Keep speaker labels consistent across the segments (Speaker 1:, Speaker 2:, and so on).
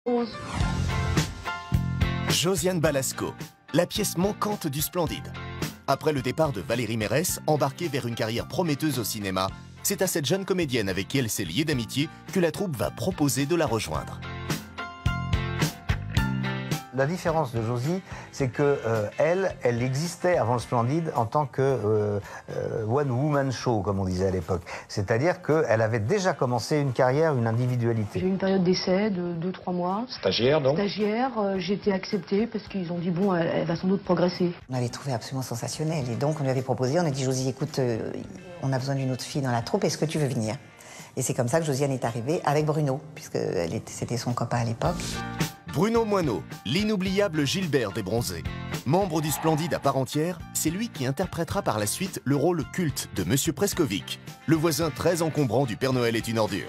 Speaker 1: Rose. Josiane Balasco, la pièce manquante du Splendide. Après le départ de Valérie Mérès, embarquée vers une carrière prometteuse au cinéma, c'est à cette jeune comédienne avec qui elle s'est liée d'amitié que la troupe va proposer de la rejoindre.
Speaker 2: La différence de Josie, c'est que elle existait avant le Splendide en tant que one woman show, comme on disait à l'époque. C'est-à-dire qu'elle avait déjà commencé une carrière, une individualité.
Speaker 3: J'ai eu une période d'essai de 2-3 mois.
Speaker 4: Stagiaire, donc?
Speaker 3: Stagiaire, j'ai été acceptée parce qu'ils ont dit bon, elle va sans doute progresser.
Speaker 5: On l'avait trouvée absolument sensationnelle et donc on lui avait proposé, on a dit Josie, écoute, on a besoin d'une autre fille dans la troupe, est-ce que tu veux venir? Et c'est comme ça que Josiane est arrivée avec Bruno, puisque c'était son copain à l'époque.
Speaker 1: Bruno Moineau, l'inoubliable Gilbert des Bronzés. Membre du Splendide à part entière, c'est lui qui interprétera par la suite le rôle culte de Monsieur Prescovic, le voisin très encombrant du Père Noël est une ordure.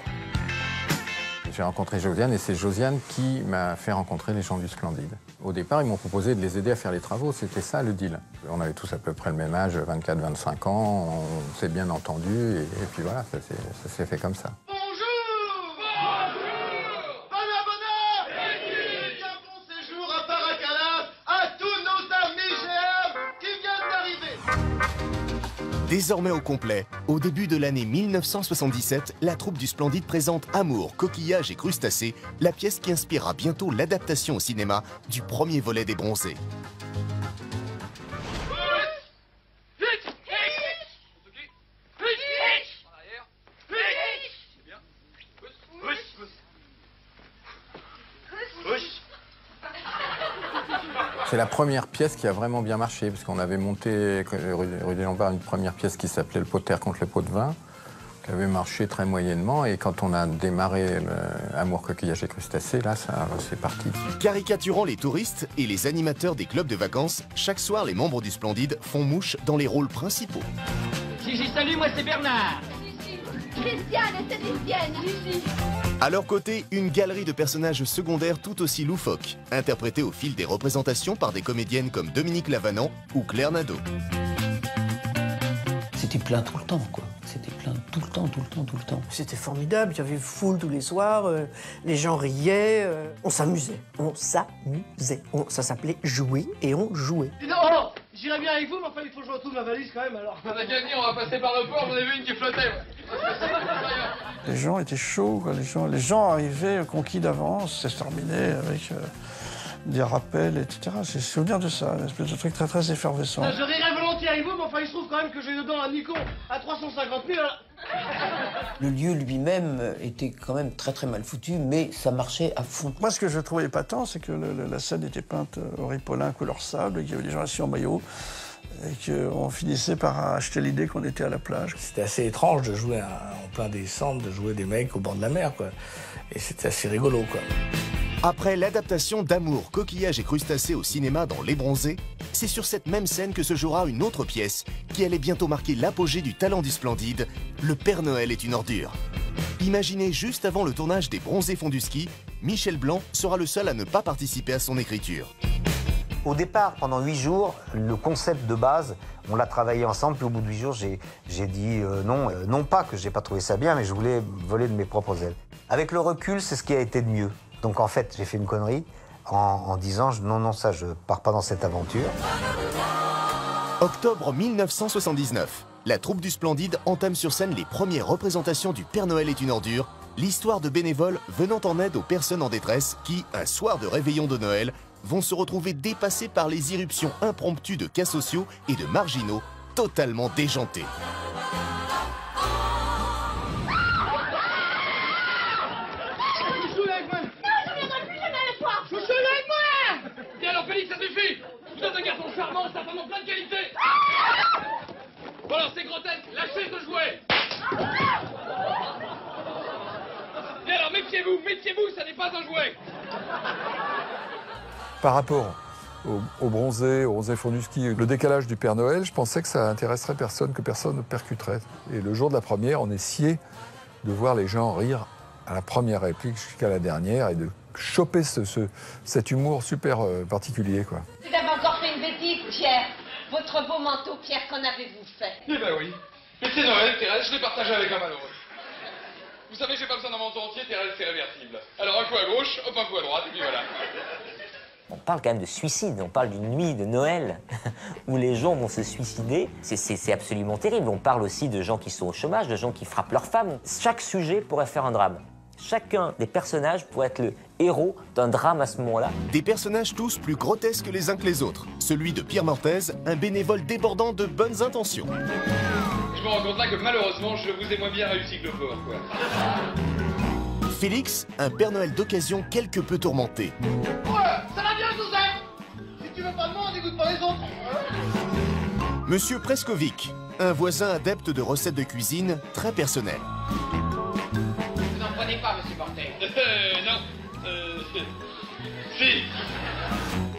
Speaker 4: J'ai rencontré Josiane et c'est Josiane qui m'a fait rencontrer les gens du Splendide. Au départ, ils m'ont proposé de les aider à faire les travaux, c'était ça le deal. On avait tous à peu près le même âge, 24-25 ans, on s'est bien entendu et puis voilà, ça s'est fait comme ça.
Speaker 1: Désormais au complet, au début de l'année 1977, la troupe du Splendide présente Amour, coquillages et crustacés, la pièce qui inspirera bientôt l'adaptation au cinéma du premier volet des Bronzés.
Speaker 4: C'est la première pièce qui a vraiment bien marché, parce qu'on avait monté, rue des Lombards, une première pièce qui s'appelait Le Potter contre le pot de vin, qui avait marché très moyennement, et quand on a démarré Amour, coquillage et crustacés, là, c'est parti.
Speaker 1: Caricaturant les touristes et les animateurs des clubs de vacances, chaque soir, les membres du Splendide font mouche dans les rôles principaux.
Speaker 6: Gigi, salut, moi c'est Bernard.
Speaker 7: Christiane, c'est lesbienne, Gigi.
Speaker 1: À leur côté, une galerie de personnages secondaires tout aussi loufoques, interprétés au fil des représentations par des comédiennes comme Dominique Lavanant ou Claire Nadeau.
Speaker 8: C'était plein tout le temps, quoi. C'était plein tout le temps, tout le temps, tout le temps.
Speaker 9: C'était formidable, il y avait foule tous les soirs, les gens riaient, on s'amusait. Ça s'appelait jouer et on jouait.
Speaker 6: Non, j'irais bien avec vous, mais enfin il faut que je retrouve ma valise quand même alors. On a qu'à venir, on va passer par le port, j'en ai vu une qui flottait.
Speaker 10: Les gens étaient chauds, quoi. Les gens arrivaient conquis d'avance, ça se terminait avec des rappels, etc. J'ai souvenir de ça, une espèce de truc très très effervescent.
Speaker 6: Je rirais volontiers avec vous, mais enfin il se trouve quand même que j'ai dedans un Nikon à 350 000.
Speaker 8: Le lieu lui-même était quand même très très mal foutu, mais ça marchait à fond.
Speaker 10: Moi, ce que je trouvais épatant, c'est que la scène était peinte au ripolin couleur sable, et qu'il y avait des gens assis en maillot, et qu'on finissait par acheter l'idée qu'on était à la plage.
Speaker 11: C'était assez étrange de jouer en plein décembre, de jouer des mecs au bord de la mer, quoi. Et c'était assez rigolo, quoi.
Speaker 1: Après l'adaptation d'Amour, coquillages et crustacés au cinéma dans Les Bronzés, c'est sur cette même scène que se jouera une autre pièce qui allait bientôt marquer l'apogée du talent du Splendide, Le Père Noël est une ordure. Imaginez juste avant le tournage des Bronzés font du ski, Michel Blanc sera le seul à ne pas participer à son écriture.
Speaker 2: Au départ, pendant 8 jours, le concept de base, on l'a travaillé ensemble, puis au bout de 8 jours, j'ai dit non. Non pas que j'ai pas trouvé ça bien, mais je voulais voler de mes propres ailes. Avec le recul, c'est ce qui a été de mieux. Donc en fait, j'ai fait une connerie en disant non, ça, je pars pas dans cette aventure.
Speaker 1: Octobre 1979, la troupe du Splendide entame sur scène les premières représentations du Père Noël est une ordure, l'histoire de bénévoles venant en aide aux personnes en détresse qui, un soir de réveillon de Noël, vont se retrouver dépassés par les irruptions impromptues de cas sociaux et de marginaux totalement déjantés.
Speaker 6: Ça suffit! Vous êtes un garçon charmant, certainement plein de qualités! Bon alors c'est grotesque, lâchez ce jouet! Et alors méfiez-vous, ça n'est pas un jouet!
Speaker 12: Par rapport aux Bronzés font du ski, le décalage du Père Noël, je pensais que ça intéresserait personne, que personne ne percuterait. Et le jour de la première, on est scié de voir les gens rire à la première réplique jusqu'à la dernière et de choper cet humour super particulier, quoi.
Speaker 7: Vous avez encore fait une bêtise, Pierre. Votre beau manteau, Pierre, qu'en avez-vous fait?
Speaker 6: Eh ben oui. Mais c'est Noël, Thérèse, je l'ai partagé avec un malheureux. Vous savez, j'ai pas besoin d'un manteau entier, Thérèse, c'est réversible. Alors un coup à gauche, hop, un coup à droite, et puis voilà.
Speaker 13: On parle quand même de suicide, on parle d'une nuit de Noël où les gens vont se suicider. C'est absolument terrible. On parle aussi de gens qui sont au chômage, de gens qui frappent leurs femmes. Chaque sujet pourrait faire un drame. Chacun des personnages pourrait être le héros d'un drame à ce moment-là.
Speaker 1: Des personnages tous plus grotesques les uns que les autres. Celui de Pierre Mortez, un bénévole débordant de bonnes intentions.
Speaker 6: Je me rends compte là que malheureusement, je vous ai moins bien réussi que le pauvre, quoi.
Speaker 1: Félix, un Père Noël d'occasion quelque peu tourmenté.
Speaker 6: Ouais, ça va bien, Joseph? Si tu veux pas de moi, on dégoûte pas les autres.
Speaker 1: Monsieur Preskovic, un voisin adepte de recettes de cuisine très personnelles.
Speaker 6: Vous n'en prenez pas, monsieur Mortel. Non. Si.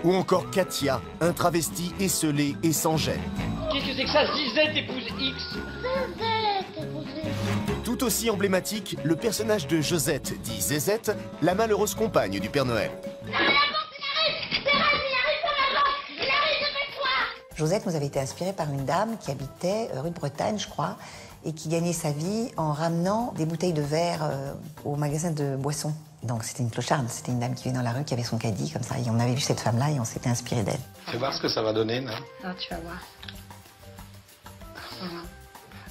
Speaker 1: Ou encore Katia, un travesti esselé et sans gêne.
Speaker 6: Qu'est-ce que c'est que ça, Zizette épouse X?
Speaker 14: Zizette épouse X.
Speaker 1: Tout aussi emblématique, le personnage de Josette, dit Zézette, la malheureuse compagne du Père Noël.
Speaker 5: Josette nous avait été inspirée par une dame qui habitait rue de Bretagne, je crois, et qui gagnait sa vie en ramenant des bouteilles de verre au magasin de boissons. Donc c'était une clocharde, c'était une dame qui vivait dans la rue, qui avait son caddie comme ça, et on avait vu cette femme-là et on s'était inspiré d'elle.
Speaker 15: Tu vas voir ce que ça va donner, non?
Speaker 3: Ah, tu vas voir. Voilà.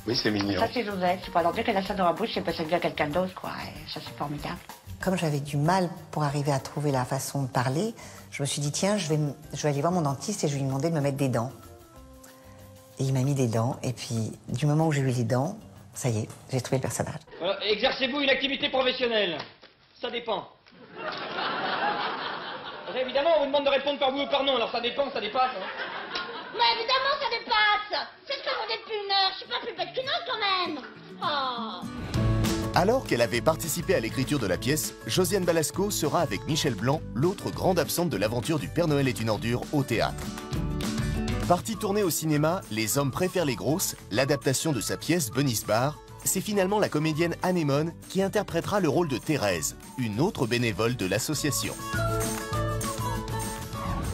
Speaker 15: Oui, c'est mignon.
Speaker 3: Ça, c'est Josette. C'est pas leur dire qu'elle a ça dans la bouche, c'est pas ça vient à quelqu'un d'autre, quoi. Et ça, c'est formidable.
Speaker 5: Comme j'avais du mal pour arriver à trouver la façon de parler, je me suis dit, tiens, je vais aller voir mon dentiste et je vais lui demander de me mettre des dents. Et il m'a mis des dents, et puis du moment où j'ai eu les dents, ça y est, j'ai trouvé le personnage.
Speaker 16: Exercez-vous une activité professionnelle? Ça dépend. Évidemment, on vous demande de répondre par oui ou par non, alors ça dépend, ça dépasse. Hein.
Speaker 14: Mais évidemment, ça dépasse. C'est ce que vous dites depuis une heure. Je suis pas plus bête qu'une autre, quand même. Oh.
Speaker 1: Alors qu'elle avait participé à l'écriture de la pièce, Josiane Balasco sera avec Michel Blanc, l'autre grande absente de l'aventure du Père Noël est une ordure au théâtre. Partie tournée au cinéma, Les hommes préfèrent les grosses, l'adaptation de sa pièce Bunny's Bar, c'est finalement la comédienne Anémone qui interprétera le rôle de Thérèse, une autre bénévole de l'association.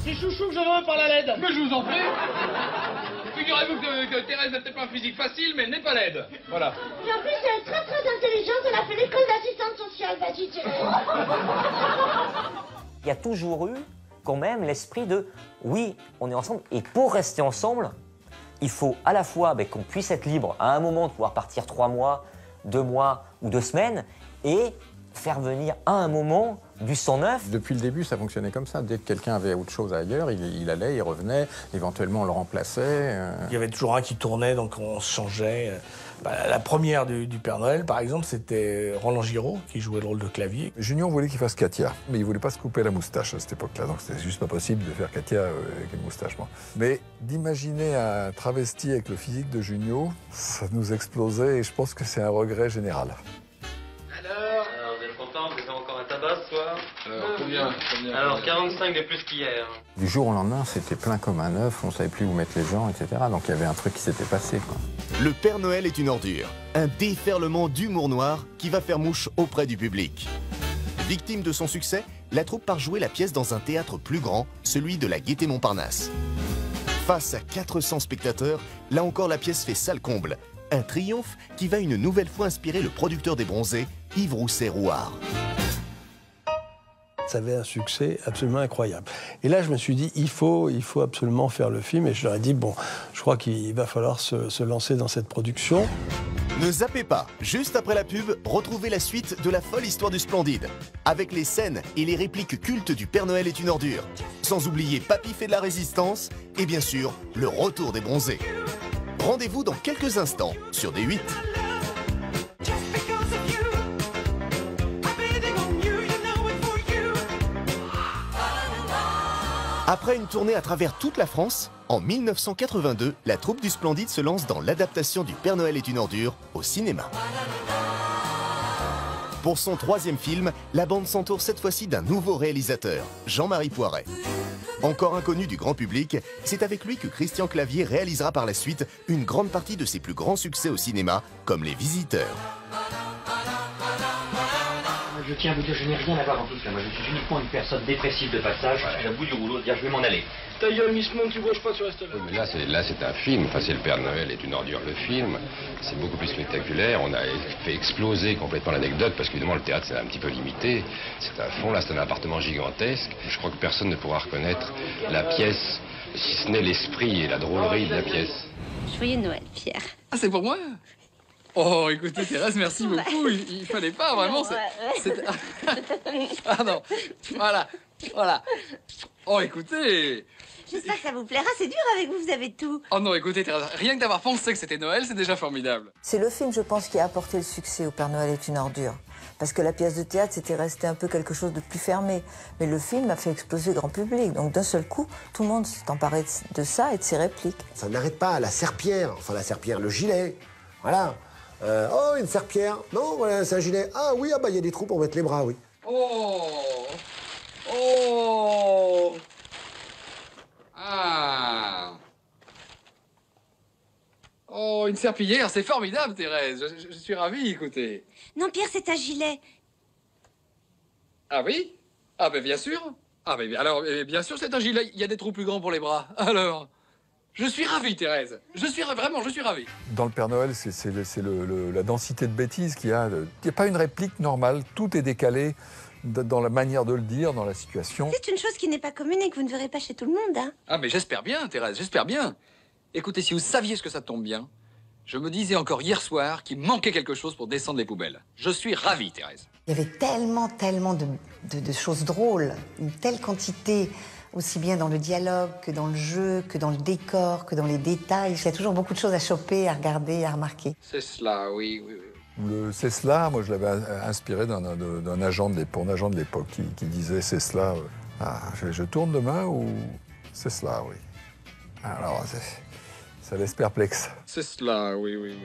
Speaker 16: C'est Chouchou que je veux par la laide.
Speaker 6: Mais je vous en prie. Figurez-vous que Thérèse n'a peut-être pas un physique facile, mais elle n'est pas laide. Voilà.
Speaker 14: Et en plus, elle est très très intelligente. Elle a fait l'école d'assistante sociale. Vas-y, Thérèse.
Speaker 13: Il y a toujours eu quand même l'esprit de oui, on est ensemble, et pour rester ensemble, il faut à la fois qu'on puisse être libre à un moment de pouvoir partir 3 mois, 2 mois ou 2 semaines, et faire venir à un moment du sang neuf.
Speaker 4: Depuis le début, ça fonctionnait comme ça. Dès que quelqu'un avait autre chose ailleurs, il allait, il revenait, éventuellement on le remplaçait.
Speaker 11: Il y avait toujours un qui tournait, donc on se changeait. La première du Père Noël, par exemple, c'était Roland Giraud, qui jouait le rôle de clavier.
Speaker 12: Junior voulait qu'il fasse Katia, mais il voulait pas se couper la moustache à cette époque-là, donc c'était juste pas possible de faire Katia avec une moustache. Moi. Mais d'imaginer un travesti avec le physique de Junior, ça nous explosait et je pense que c'est un regret général.
Speaker 17: Alors, vous êtes content? Vous avez encore un tabac ce soir?
Speaker 6: Combien?
Speaker 17: Alors, 45 de plus qu'hier.
Speaker 4: Du jour au lendemain, c'était plein comme un œuf, on savait plus où mettre les gens, etc. Donc il y avait un truc qui s'était passé, quoi.
Speaker 1: Le Père Noël est une ordure, un déferlement d'humour noir qui va faire mouche auprès du public. Victime de son succès, la troupe part jouer la pièce dans un théâtre plus grand, celui de la Gaîté Montparnasse. Face à 400 spectateurs, là encore la pièce fait salle comble. Un triomphe qui va une nouvelle fois inspirer le producteur des Bronzés, Yves Rousset-Rouard.
Speaker 18: Ça avait un succès absolument incroyable. Et là, je me suis dit, il faut absolument faire le film. Et je leur ai dit, bon, je crois qu'il va falloir se lancer dans cette production.
Speaker 1: Ne zappez pas, juste après la pub, retrouvez la suite de la folle histoire du Splendide, avec les scènes et les répliques cultes du Père Noël est une ordure. Sans oublier Papy fait de la résistance, et bien sûr, le retour des Bronzés. Rendez-vous dans quelques instants sur D8. Après une tournée à travers toute la France, en 1982, la troupe du Splendide se lance dans l'adaptation du Père Noël est une ordure au cinéma. Pour son 3e film, la bande s'entoure cette fois-ci d'un nouveau réalisateur, Jean-Marie Poiret. Encore inconnu du grand public, c'est avec lui que Christian Clavier réalisera par la suite une grande partie de ses plus grands succès au cinéma, comme Les Visiteurs.
Speaker 19: Je tiens à vous dire, je n'ai rien à voir en tout ça. Moi, je suis uniquement une personne dépressive de passage. Je suis à bout du rouleau de dire je vais m'en aller.
Speaker 6: Ta gueule, Miss Monde, tu vois, je pas sur rester là.
Speaker 15: Oui, mais là, c'est un film. Enfin, c'est le Père Noël est une ordure, le film. C'est beaucoup plus spectaculaire. On a fait exploser complètement l'anecdote parce qu'évidemment, le théâtre, c'est un petit peu limité. C'est un fond, là, c'est un appartement gigantesque. Je crois que personne ne pourra reconnaître la pièce, si ce n'est l'esprit et la drôlerie de la pièce.
Speaker 20: Joyeux Noël, Pierre.
Speaker 21: Ah, c'est pour moi? Oh, écoutez, Thérèse, merci beaucoup. Il fallait pas, vraiment. Ah non, voilà. Oh, écoutez.
Speaker 20: J'espère que ça vous plaira, c'est dur avec vous, vous avez tout.
Speaker 21: Oh non, écoutez, Thérèse, rien que d'avoir pensé que c'était Noël, c'est déjà formidable.
Speaker 22: C'est le film, je pense, qui a apporté le succès au Père Noël est une ordure. Parce que la pièce de théâtre, c'était resté un peu quelque chose de plus fermé. Mais le film a fait exploser le grand public. Donc d'un seul coup, tout le monde s'est emparé de ça et de ses répliques.
Speaker 23: Ça n'arrête pas, la serpillère, le gilet, voilà. Oh, une serpillère. Non, voilà, c'est un gilet. Ah oui, il y a des trous pour mettre les bras, oui.
Speaker 21: Oh. Ah. Oh, une serpillière, c'est formidable, Thérèse. Je suis ravi, écoutez.
Speaker 20: Non, Pierre, c'est un gilet.
Speaker 21: Ah oui? Ah ben bien sûr. Ah ben alors, bien sûr, c'est un gilet. Il y a des trous plus grands pour les bras. Alors, je suis ravi, Thérèse. Je suis ravi.
Speaker 12: Dans le Père Noël, c'est la densité de bêtises qu'il y a. Il n'y a pas une réplique normale. Tout est décalé dans la manière de le dire, dans la situation.
Speaker 20: C'est une chose qui n'est pas commune et que vous ne verrez pas chez tout le monde, hein.
Speaker 21: Ah mais j'espère bien, Thérèse, j'espère bien. Écoutez, si vous saviez ce que ça tombe bien, je me disais encore hier soir qu'il manquait quelque chose pour descendre les poubelles. Je suis ravi, Thérèse.
Speaker 5: Il y avait tellement de choses drôles, une telle quantité, aussi bien dans le dialogue que dans le jeu, que dans le décor, que dans les détails. Il y a toujours beaucoup de choses à choper, à regarder, à remarquer.
Speaker 21: C'est cela, oui.
Speaker 12: C'est cela, moi je l'avais inspiré d'un agent de l'époque qui disait c'est cela. Je tourne demain ou c'est cela, oui. Alors, ça laisse perplexe.
Speaker 21: C'est cela, oui.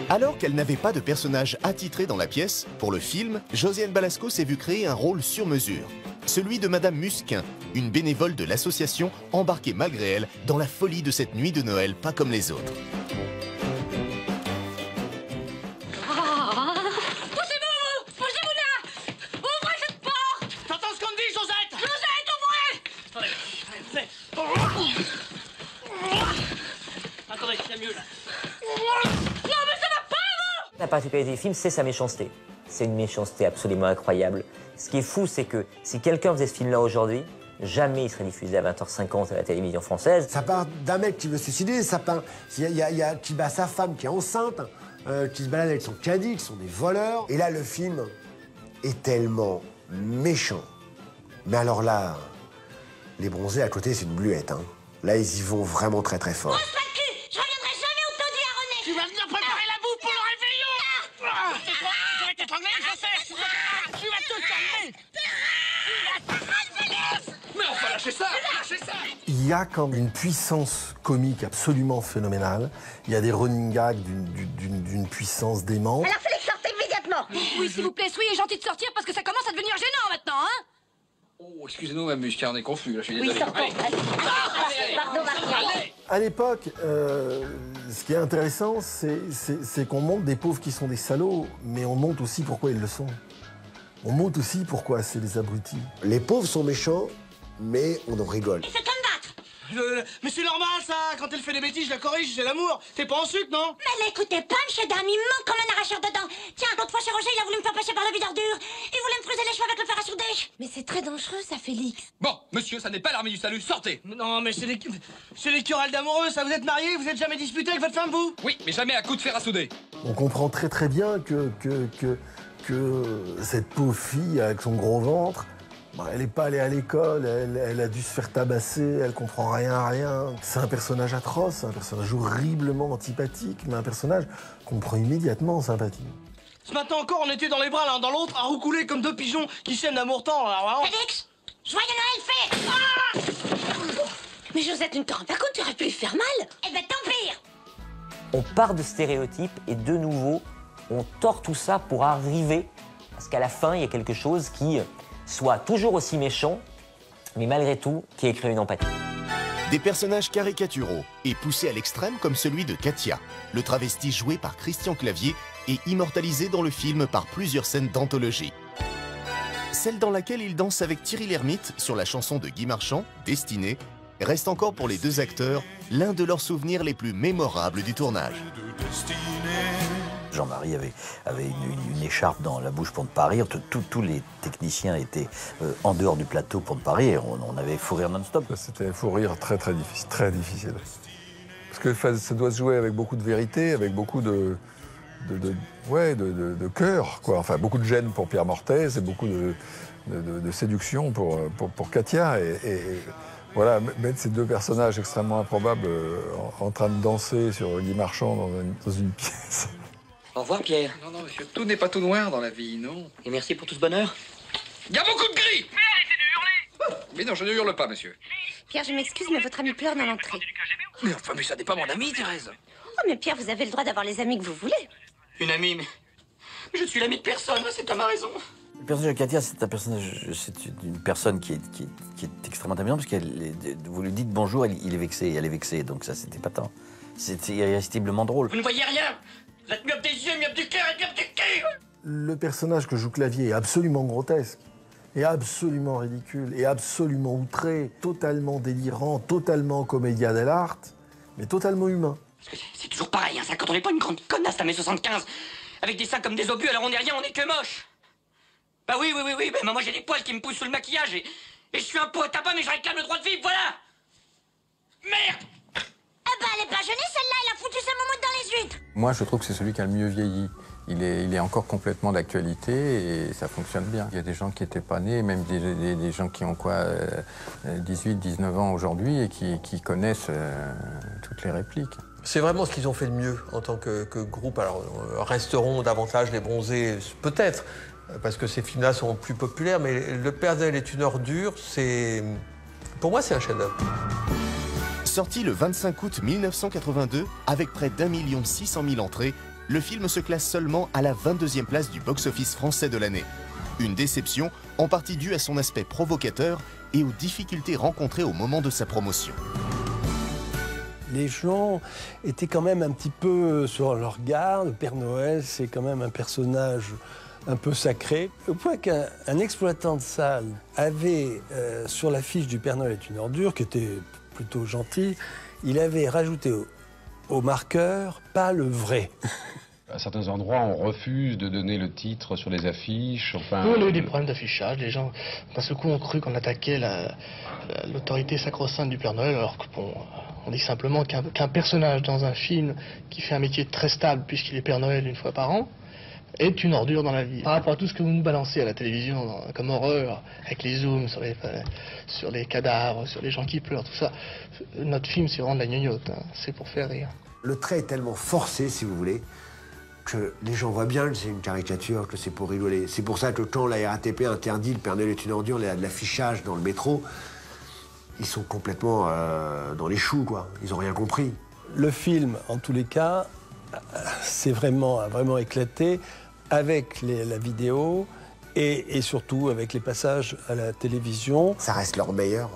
Speaker 1: Alors qu'elle n'avait pas de personnage attitré dans la pièce, pour le film, Josiane Balasco s'est vue créer un rôle sur mesure. Celui de Madame Musquin, une bénévole de l'association embarquée malgré elle dans la folie de cette nuit de Noël pas comme les autres.
Speaker 13: La particularité du film, c'est sa méchanceté. C'est une méchanceté absolument incroyable. Ce qui est fou, c'est que si quelqu'un faisait ce film-là aujourd'hui, jamais il serait diffusé à 20h50 à la télévision française.
Speaker 23: Ça part d'un mec qui veut se suicider, qui bat sa femme qui est enceinte, qui se balade avec son caddie, qui sont des voleurs. Et là, le film est tellement méchant. Mais alors là, les bronzés à côté, c'est une bluette, hein. Là, ils y vont vraiment très très fort.
Speaker 14: Je reviendrai jamais au taudis à René.
Speaker 6: Tu vas venir préparer la bouffe pour le réveillon. Je vais t'étrangler, je sais. Tu vas te calmer.
Speaker 21: Mais enfin, lâchez ça.
Speaker 18: Il y a quand même une puissance comique absolument phénoménale. Il y a des running gags d'une puissance démente.
Speaker 14: Alors Félix, sortez immédiatement.
Speaker 20: Oui, s'il vous plaît, soyez gentil de sortir parce que ça commence à devenir gênant maintenant, hein.
Speaker 21: Oh, excusez-nous, Mme Musquin, on est confus, là, je suis désolé.
Speaker 14: Oui, sortons. Allez. Pardon, Marie.
Speaker 18: À l'époque, ce qui est intéressant, c'est qu'on montre des pauvres qui sont des salauds, mais on montre aussi pourquoi ils le sont. On montre aussi pourquoi c'est des abrutis.
Speaker 23: Les pauvres sont méchants, mais on en rigole.
Speaker 14: C'est comme battre.
Speaker 6: Mais c'est normal, ça. Quand elle fait des bêtises, je la corrige, c'est l'amour. T'es pas en sucre, non?
Speaker 14: Mais l'écoutez pas, monsieur Dame, il me manque comme un arracheur de dents. Tiens, l'autre fois chez Roger, il a voulu me faire passer par le vide d'ordures. Il voulait me creuser les cheveux avec le fer à souder.
Speaker 20: Mais c'est très dangereux, ça, Félix.
Speaker 21: Bon, monsieur, ça n'est pas l'armée du salut, sortez.
Speaker 6: Non, mais c'est les querelles d'amoureux, ça. Vous êtes mariés, vous êtes jamais disputés avec votre femme, vous?
Speaker 21: Oui, mais jamais à coup de fer à souder.
Speaker 18: On comprend très très bien que cette pauvre fille avec son gros ventre, elle n'est pas allée à l'école, elle a dû se faire tabasser, elle comprend rien à rien. C'est un personnage atroce, un personnage horriblement antipathique, mais un personnage qu'on prend immédiatement en sympathie.
Speaker 6: Ce matin encore, on était dans les bras l'un dans l'autre, à roucouler comme deux pigeons qui s'aiment d'amour-temps.
Speaker 14: Félix, joyeux Noël fait.
Speaker 20: Mais Josette, une quarantaine, tu aurais pu lui faire mal.
Speaker 14: Eh ben tant pire.
Speaker 13: On part de stéréotypes et de nouveau, on tord tout ça pour arriver à ce qu'à la fin, il y ait quelque chose qui soit toujours aussi méchant, mais malgré tout, qui ait créé une empathie.
Speaker 1: Des personnages caricaturaux et poussés à l'extrême comme celui de Katia, le travesti joué par Christian Clavier, et immortalisé dans le film par plusieurs scènes d'anthologie. Celle dans laquelle il danse avec Thierry Lhermitte sur la chanson de Guy Marchand, Destinée, reste encore pour les deux acteurs l'un de leurs souvenirs les plus mémorables du tournage.
Speaker 8: Jean-Marie avait une écharpe dans la bouche pour ne pas rire. Tous les techniciens étaient en dehors du plateau pour ne pas rire. On avait fou rire non-stop.
Speaker 12: C'était fou rire très difficile, très difficile. Parce que ça doit se jouer avec beaucoup de vérité, avec beaucoup de cœur, quoi. Enfin, beaucoup de gêne pour Pierre Mortez et beaucoup de séduction pour Katia. Et voilà, mettre ces deux personnages extrêmement improbables en train de danser sur Guy Marchand dans une pièce.
Speaker 21: Au revoir, Pierre. Non, monsieur, tout n'est pas tout noir dans la vie, non. Et merci pour tout ce bonheur. Il y a beaucoup de gris. Mais arrêtez de hurler. Mais non, je ne hurle pas, monsieur.
Speaker 14: Pierre, je m'excuse, mais votre ami pleure dans l'entrée.
Speaker 21: Mais enfin, mais ça n'est pas mon ami, Thérèse.
Speaker 14: Oh, mais Pierre, vous avez le droit d'avoir les amis que vous voulez.
Speaker 21: Une amie, mais je suis l'ami de personne, cet homme a raison.
Speaker 8: Le personnage de Katia, c'est une personne qui est extrêmement amusante parce que vous lui dites bonjour, il est vexé, elle est vexée, donc ça, c'était pas tant. C'était irrésistiblement drôle.
Speaker 21: Vous ne voyez rien. Vous êtes myope des yeux, myope du cœur et myope du cul.
Speaker 18: Le personnage que joue Clavier est absolument grotesque, est absolument ridicule, est absolument outré, totalement délirant, totalement comédia dell'arte, mais totalement humain.
Speaker 21: Parce que c'est toujours pareil, hein, ça, quand on n'est pas une grande connasse à mai 75, avec des seins comme des obus, alors on n'est rien, on n'est que moche. Bah oui, bah moi j'ai des poils qui me poussent sous le maquillage et je suis un pot à tabac, mais je réclame le droit de vivre, voilà. Merde.
Speaker 14: Ah bah elle est pas jeunée celle-là, elle a foutu sa moumoute dans les huîtres.
Speaker 4: Moi, je trouve que c'est celui qui a le mieux vieilli. Il est encore complètement d'actualité et ça fonctionne bien. Il y a des gens qui n'étaient pas nés, même des gens qui ont 18, 19 ans aujourd'hui et qui connaissent toutes les répliques.
Speaker 9: C'est vraiment ce qu'ils ont fait de mieux en tant que groupe. Alors, resteront davantage les bronzés, peut-être, parce que ces films-là sont plus populaires, mais Le Père Noël est une ordure, pour moi, c'est un chef-d'œuvre.
Speaker 1: Sorti le 25 août 1982, avec près d'1 600 000 entrées, le film se classe seulement à la 22e place du box-office français de l'année. Une déception, en partie due à son aspect provocateur et aux difficultés rencontrées au moment de sa promotion.
Speaker 10: Les gens étaient quand même un petit peu sur leur garde. Le Père Noël, c'est quand même un personnage un peu sacré. Au point qu'un exploitant de salle avait, sur l'affiche du Père Noël est une ordure, qui était plutôt gentil, il avait rajouté au marqueur « pas le vrai ».
Speaker 15: À certains endroits, on refuse de donner le titre sur les affiches. Enfin,
Speaker 11: nous, on a eu des problèmes d'affichage. Les gens, d'un seul coup, ont cru qu'on attaquait l'autorité sacro-sainte du Père Noël, alors que bon, on dit simplement qu'un personnage dans un film qui fait un métier très stable, puisqu'il est Père Noël une fois par an, est une ordure dans la vie. Par rapport à tout ce que vous nous balancez à la télévision comme horreur, avec les zooms sur les cadavres, sur les gens qui pleurent, tout ça, notre film, c'est vraiment de la gnognotte, hein. C'est pour faire rire.
Speaker 23: Le trait est tellement forcé, si vous voulez, que les gens voient bien que c'est une caricature, que c'est pour rigoler. C'est pour ça que quand la RATP interdit Le Père Noël est une ordure, de l'affichage dans le métro, ils sont complètement dans les choux, quoi. Ils n'ont rien compris.
Speaker 10: Le film, en tous les cas, a vraiment éclaté avec la vidéo et surtout avec les passages à la télévision.
Speaker 23: Ça reste leur meilleur.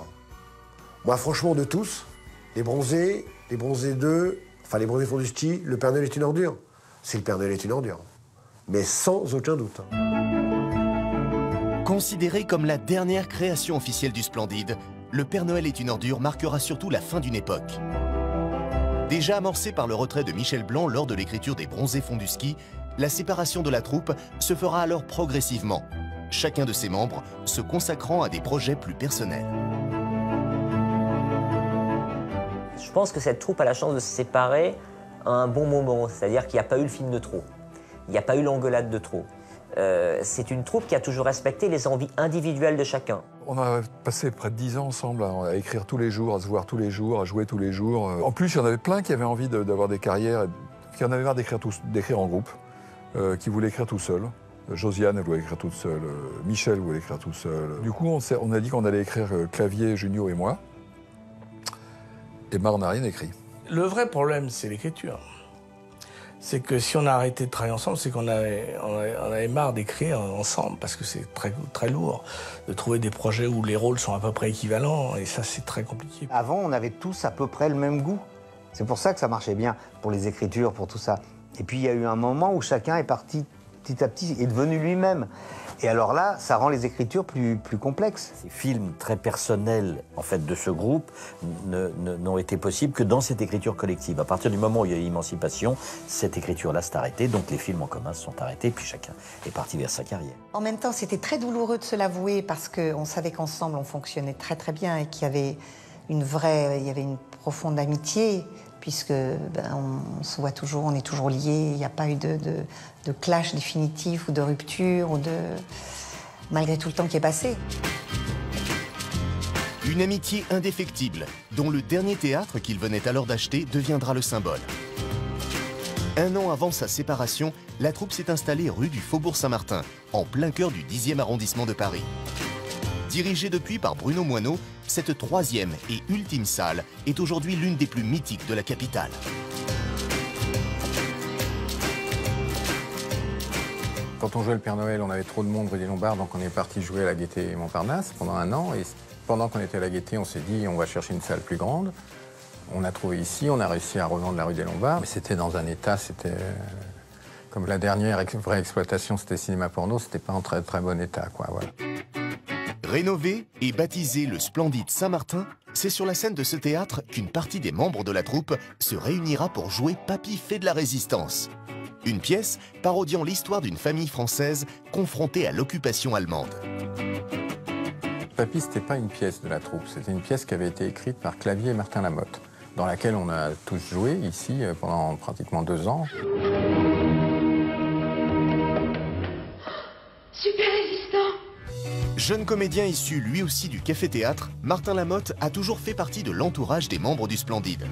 Speaker 23: Moi, franchement, de tous, les bronzés 2, enfin les bronzés font du ski, Le Père Noël est une ordure. C'est Le Père Noël est une ordure. Mais sans aucun doute.
Speaker 1: Considéré comme la dernière création officielle du Splendide, Le Père Noël est une ordure marquera surtout la fin d'une époque. Déjà amorcée par le retrait de Michel Blanc lors de l'écriture des Bronzés font du ski, la séparation de la troupe se fera alors progressivement, chacun de ses membres se consacrant à des projets plus personnels.
Speaker 13: Je pense que cette troupe a la chance de se séparer à un bon moment, c'est-à-dire qu'il n'y a pas eu le film de trop, il n'y a pas eu l'engueulade de trop. C'est une troupe qui a toujours respecté les envies individuelles de chacun.
Speaker 12: On a passé près de 10 ans ensemble à écrire tous les jours, à se voir tous les jours, à jouer tous les jours. En plus, il y en avait plein qui avaient envie d'avoir des carrières, qui en avaient marre d'écrire en groupe, qui voulaient écrire tout seul. Josiane, elle voulait écrire toute seule. Michel voulait écrire tout seul. Du coup, on a dit qu'on allait écrire Clavier, Junio et moi. Et on n'a rien écrit.
Speaker 11: Le vrai problème, c'est l'écriture. C'est que si on a arrêté de travailler ensemble, c'est qu'on avait marre d'écrire ensemble, parce que c'est très lourd de trouver des projets où les rôles sont à peu près équivalents, et ça, c'est très compliqué.
Speaker 2: Avant, on avait tous à peu près le même goût. C'est pour ça que ça marchait bien, pour les écritures, pour tout ça. Et puis il y a eu un moment où chacun est parti petit à petit, est devenu lui-même. Et alors là, ça rend les écritures plus complexes.
Speaker 8: Ces films très personnels, en fait, de ce groupe n'ont été possibles que dans cette écriture collective. À partir du moment où il y a eu l'émancipation, cette écriture-là s'est arrêtée, donc les films en commun se sont arrêtés, puis chacun est parti vers sa carrière.
Speaker 5: En même temps, c'était très douloureux de se l'avouer parce qu'on savait qu'ensemble, on fonctionnait très très bien et qu'il y avait une profonde amitié, puisque on se voit toujours, on est toujours liés, il n'y a pas eu de clash définitif ou de rupture, malgré tout le temps qui est passé.
Speaker 1: Une amitié indéfectible, dont le dernier théâtre qu'il venait alors d'acheter deviendra le symbole. Un an avant sa séparation, la troupe s'est installée rue du Faubourg Saint-Martin, en plein cœur du 10e arrondissement de Paris. Dirigée depuis par Bruno Moineau, cette troisième et ultime salle est aujourd'hui l'une des plus mythiques de la capitale.
Speaker 4: Quand on jouait le Père Noël, on avait trop de monde rue des Lombards, donc on est parti jouer à la Gaîté Montparnasse pendant un an. Et pendant qu'on était à la Gaîté, on s'est dit on va chercher une salle plus grande. On a trouvé ici, on a réussi à revendre la rue des Lombards. Mais c'était dans un état, c'était comme la dernière vraie exploitation, c'était cinéma porno, c'était pas en très très bon état, quoi. Voilà.
Speaker 1: Rénové et baptisé le Splendide Saint-Martin, c'est sur la scène de ce théâtre qu'une partie des membres de la troupe se réunira pour jouer Papy fait de la résistance. Une pièce parodiant l'histoire d'une famille française confrontée à l'occupation allemande.
Speaker 4: Papy, c'était pas une pièce de la troupe, c'était une pièce qui avait été écrite par Clavier et Martin Lamotte, dans laquelle on a tous joué ici pendant pratiquement 2 ans.
Speaker 14: Super résistant.
Speaker 1: Jeune comédien issu lui aussi du café-théâtre, Martin Lamotte a toujours fait partie de l'entourage des membres du Splendide.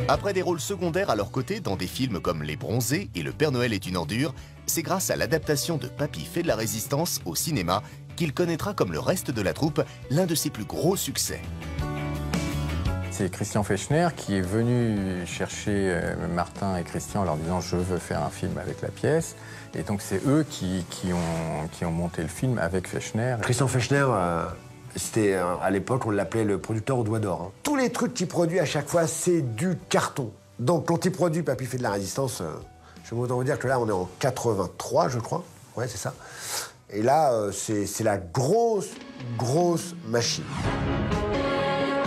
Speaker 1: Après des rôles secondaires à leur côté dans des films comme Les Bronzés et Le Père Noël est une ordure, c'est grâce à l'adaptation de Papy fait de la résistance au cinéma qu'il connaîtra comme le reste de la troupe l'un de ses plus gros succès.
Speaker 4: C'est Christian Fechner qui est venu chercher Martin et Christian en leur disant « je veux faire un film avec la pièce ». Et donc c'est eux qui ont monté le film avec Fechner.
Speaker 23: Christian Fechner, c'était à l'époque, on l'appelait le producteur au doigt d'or. Hein. Tous les trucs qu'il produit à chaque fois, c'est du carton. Donc quand il produit Papy fait de la résistance, je vais autant vous dire que là on est en 83, je crois. Ouais, c'est ça. Et là, c'est la grosse machine.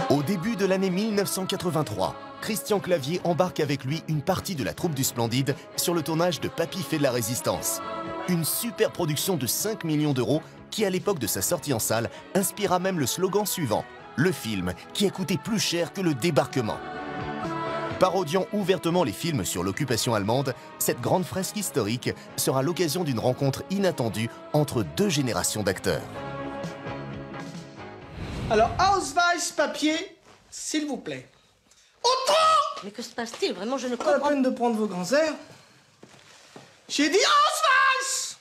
Speaker 1: Au début de l'année 1983, Christian Clavier embarque avec lui une partie de la troupe du Splendide sur le tournage de Papy fait de la résistance. Une super production de 5 millions d'euros qui, à l'époque de sa sortie en salle, inspira même le slogan suivant, le film qui a coûté plus cher que le débarquement. Parodiant ouvertement les films sur l'occupation allemande, cette grande fresque historique sera l'occasion d'une rencontre inattendue entre 2 générations d'acteurs.
Speaker 11: Alors, Ausweis, papier, s'il vous plaît. Autant!
Speaker 14: Mais que se passe-t-il? Vraiment, je ne
Speaker 11: Pas la
Speaker 14: comprends
Speaker 11: peine de prendre vos grands airs. J'ai dit Ausweis!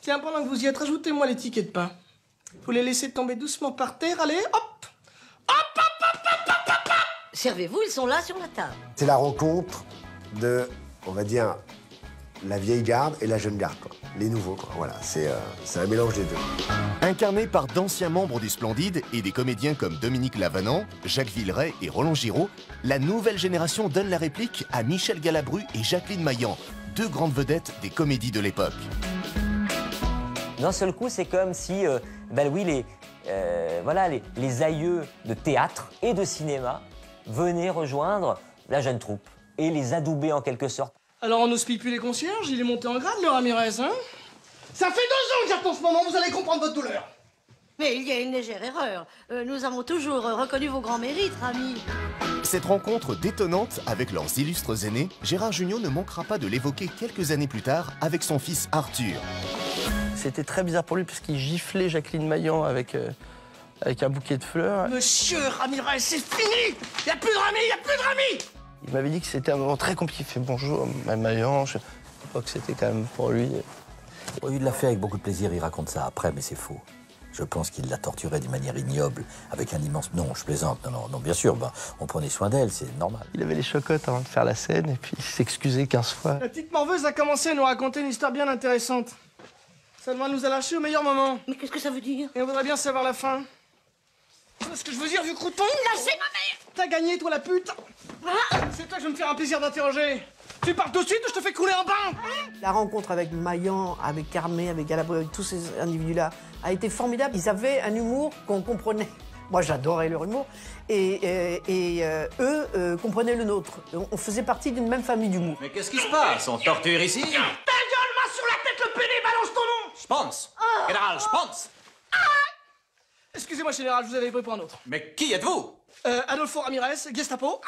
Speaker 11: Tiens, pendant que vous y êtes, rajoutez-moi les tickets de pain. Vous les laissez tomber doucement par terre, allez, hop!
Speaker 14: Servez-vous, ils sont là sur la table.
Speaker 23: C'est la rencontre de, on va dire, la vieille garde et la jeune garde, quoi. Les nouveaux, quoi. Voilà, c'est un mélange des deux.
Speaker 1: Incarné par d'anciens membres du Splendide et des comédiens comme Dominique Lavanant, Jacques Villeray et Roland Giraud, la nouvelle génération donne la réplique à Michel Galabru et Jacqueline Maillan, 2 grandes vedettes des comédies de l'époque.
Speaker 13: D'un seul coup, c'est comme si, les aïeux de théâtre et de cinéma venaient rejoindre la jeune troupe et les adouber en quelque sorte.
Speaker 11: Alors on n'hospite plus les concierges, il est monté en grade, le Ramirez, hein? Ça fait 2 ans que j'attends ce moment, vous allez comprendre votre douleur.
Speaker 14: Mais il y a une légère erreur. Nous avons toujours reconnu vos grands mérites, amis.
Speaker 1: Cette rencontre détonnante avec leurs illustres aînés, Gérard Jugnot ne manquera pas de l'évoquer quelques années plus tard avec son fils Arthur.
Speaker 10: C'était très bizarre pour lui puisqu'il giflait Jacqueline Maillan avec un bouquet de fleurs.
Speaker 11: Monsieur Ramirez, c'est fini! Il n'y a plus de Rami, il n'y a plus de Rami!
Speaker 10: Il m'avait dit que c'était un moment très compliqué. Il fait bonjour, Mme Maillan. Je crois que c'était quand même pour lui.
Speaker 8: Il l'a fait avec beaucoup de plaisir, il raconte ça après, mais c'est faux. Je pense qu'il l'a torturée d'une manière ignoble, avec un immense... Non, je plaisante, non, bien sûr, on prenait soin d'elle, c'est normal.
Speaker 10: Il avait les chocottes avant de faire la scène, et puis il s'excusait 15 fois.
Speaker 11: La petite morveuse a commencé à nous raconter une histoire bien intéressante. Ça devrait nous a lâché au meilleur moment.
Speaker 14: Mais qu'est-ce que ça veut dire?
Speaker 11: Et on voudrait bien savoir la fin. Ce que je veux dire, vieux crouton?
Speaker 14: Lâchez ma mère!
Speaker 11: T'as gagné, toi, la pute! C'est toi que je vais me faire un plaisir d'interroger.
Speaker 3: Tu pars tout de suite ou je te fais couler en bain?
Speaker 7: La rencontre avec Maillan, avec Carmé, avec Galabru, avec tous ces individus-là, a été formidable. Ils avaient un humour qu'on comprenait. Moi, j'adorais leur humour. Et eux comprenaient le nôtre. On faisait partie d'une même famille d'humour.
Speaker 16: Mais qu'est-ce qui se passe? On torture ici?
Speaker 3: Ta gueule, main sur la tête, le pédé, balance ton nom!
Speaker 16: Je pense. Général, je pense.
Speaker 3: Excusez-moi, général, je vous avais pris pour un autre.
Speaker 16: Mais qui êtes-vous?
Speaker 3: Adolfo Ramirez, Gestapo.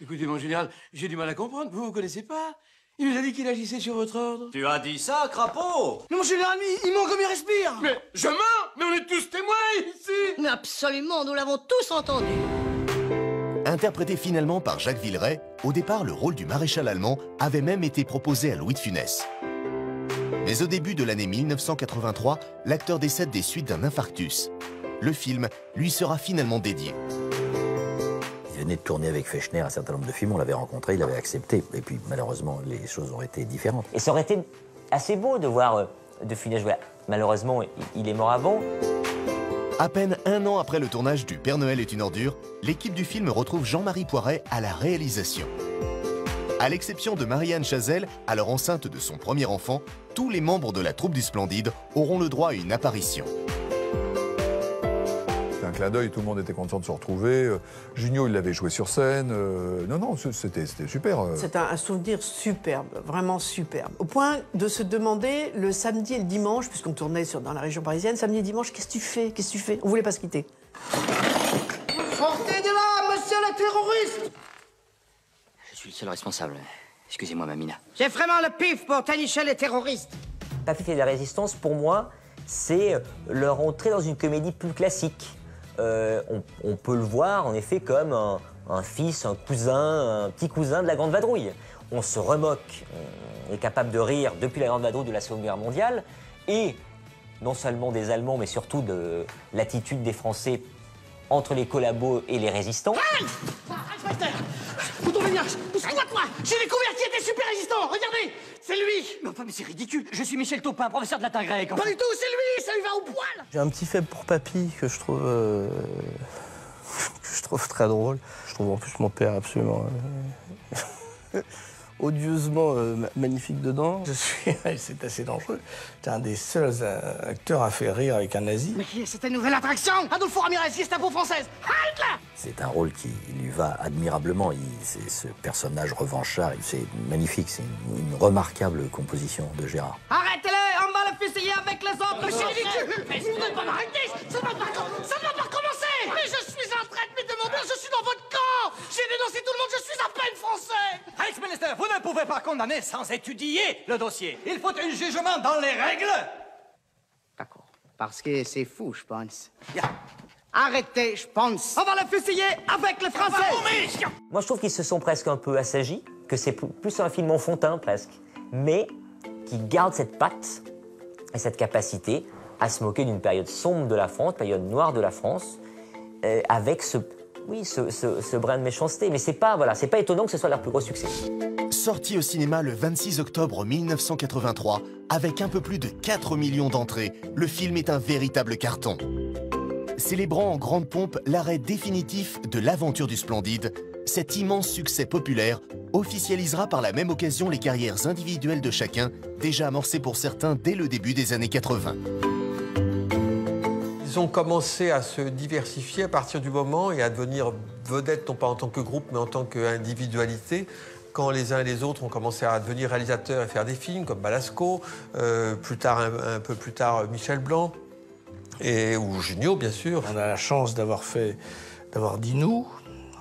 Speaker 24: Écoutez, mon général, j'ai du mal à comprendre. Vous connaissez pas? Il nous a dit qu'il agissait sur votre ordre.
Speaker 16: Tu as dit ça, crapaud?
Speaker 3: Mais mon général, il manque comme il respire. Mais je mens. Mais on est tous témoins ici.
Speaker 20: Mais absolument, nous l'avons tous entendu.
Speaker 1: Interprété finalement par Jacques Villeray, au départ, le rôle du maréchal allemand avait même été proposé à Louis de Funès. Mais au début de l'année 1983, l'acteur décède des suites d'un infarctus. Le film lui sera finalement dédié.
Speaker 8: Il venait de tourner avec Fechner un certain nombre de films, on l'avait rencontré, il avait accepté. Et puis malheureusement, les choses ont été différentes.
Speaker 13: Et ça aurait été assez beau de voir De Funès jouer. Malheureusement, il est mort avant.
Speaker 1: À peine un an après le tournage du Père Noël est une ordure, l'équipe du film retrouve Jean-Marie Poiret à la réalisation. À l'exception de Marie-Anne Chazelle, alors enceinte de son premier enfant, tous les membres de la troupe du Splendide auront le droit à une apparition.
Speaker 12: C'était un clin d'œil, tout le monde était content de se retrouver. Junio, il l'avait joué sur scène. Non, c'était super.
Speaker 7: C'est un souvenir superbe, vraiment superbe. Au point de se demander le samedi et le dimanche, puisqu'on tournait dans la région parisienne, samedi et dimanche, qu'est-ce que tu fais? Qu'est-ce que tu fais? On voulait pas se quitter.
Speaker 3: Sortez de là, monsieur le terroriste!
Speaker 21: Je suis le seul responsable. Excusez-moi, Mamina.
Speaker 3: J'ai vraiment le pif pour tanicher les terroristes.
Speaker 13: Papy fait de la résistance, pour moi, c'est leur entrée dans une comédie plus classique. On peut le voir, en effet, comme un fils, un cousin, un petit cousin de la Grande Vadrouille. On se remoque, on est capable de rire depuis la Grande Vadrouille de la Seconde Guerre mondiale, et non seulement des Allemands, mais surtout de l'attitude des Français entre les collabos et les résistants.
Speaker 3: Aïe! Vous tombez bien! Pousse-toi! J'ai découvert qui était super résistant! Regardez! C'est lui!
Speaker 21: Mais enfin, mais c'est ridicule. Je suis Michel Taupin, professeur de latin grec.
Speaker 3: Pas du tout, c'est lui! Ça lui va au poil!
Speaker 10: J'ai un petit faible pour Papy que je trouve très drôle. Je trouve en plus mon père absolument odieusement magnifique dedans. C'est assez dangereux. C'est un des seuls acteurs à faire rire avec un nazi.
Speaker 3: Mais qui est cette nouvelle attraction? Adolfo Ramirez, Gestapo française! Halte là!
Speaker 8: C'est un rôle qui lui va admirablement. C'est ce personnage revanchard, c'est magnifique. C'est une remarquable composition de Gérard.
Speaker 3: Arrêtez-les! On va le fusiller avec les autres! Mais c'est ridicule! Mais vous n'êtes pas m'arrêter! Ça ne va pas commencer! Mais je suis un traître, mais demandez, je suis dans votre camp! J'ai dénoncé tout le monde, je suis à peine français!
Speaker 16: Ex-ministre, vous ne pouvez pas condamner sans étudier le dossier. Il faut un jugement dans les règles.
Speaker 3: D'accord. Parce que c'est fou, je pense. Arrêtez, je pense. On va le fusiller avec les Français!
Speaker 13: Moi, je trouve qu'ils se sont presque un peu assagis, que c'est plus un film enfantin, presque, mais qui garde cette patte et cette capacité à se moquer d'une période sombre de la France, période noire de la France, avec ce brin de méchanceté. Mais c'est pas étonnant que ce soit leur plus gros succès.
Speaker 1: Sorti au cinéma le 26 octobre 1983, avec un peu plus de 4 millions d'entrées, le film est un véritable carton. Célébrant en grande pompe l'arrêt définitif de l'aventure du Splendide, cet immense succès populaire officialisera par la même occasion les carrières individuelles de chacun, déjà amorcées pour certains dès le début des années 80.
Speaker 9: Ils ont commencé à se diversifier à partir du moment et à devenir vedettes, non pas en tant que groupe, mais en tant qu'individualité, quand les uns et les autres ont commencé à devenir réalisateurs et faire des films, comme Balasco, plus tard, un peu plus tard, Michel Blanc, ou Junio, bien sûr.
Speaker 10: On a la chance d'avoir dit nous,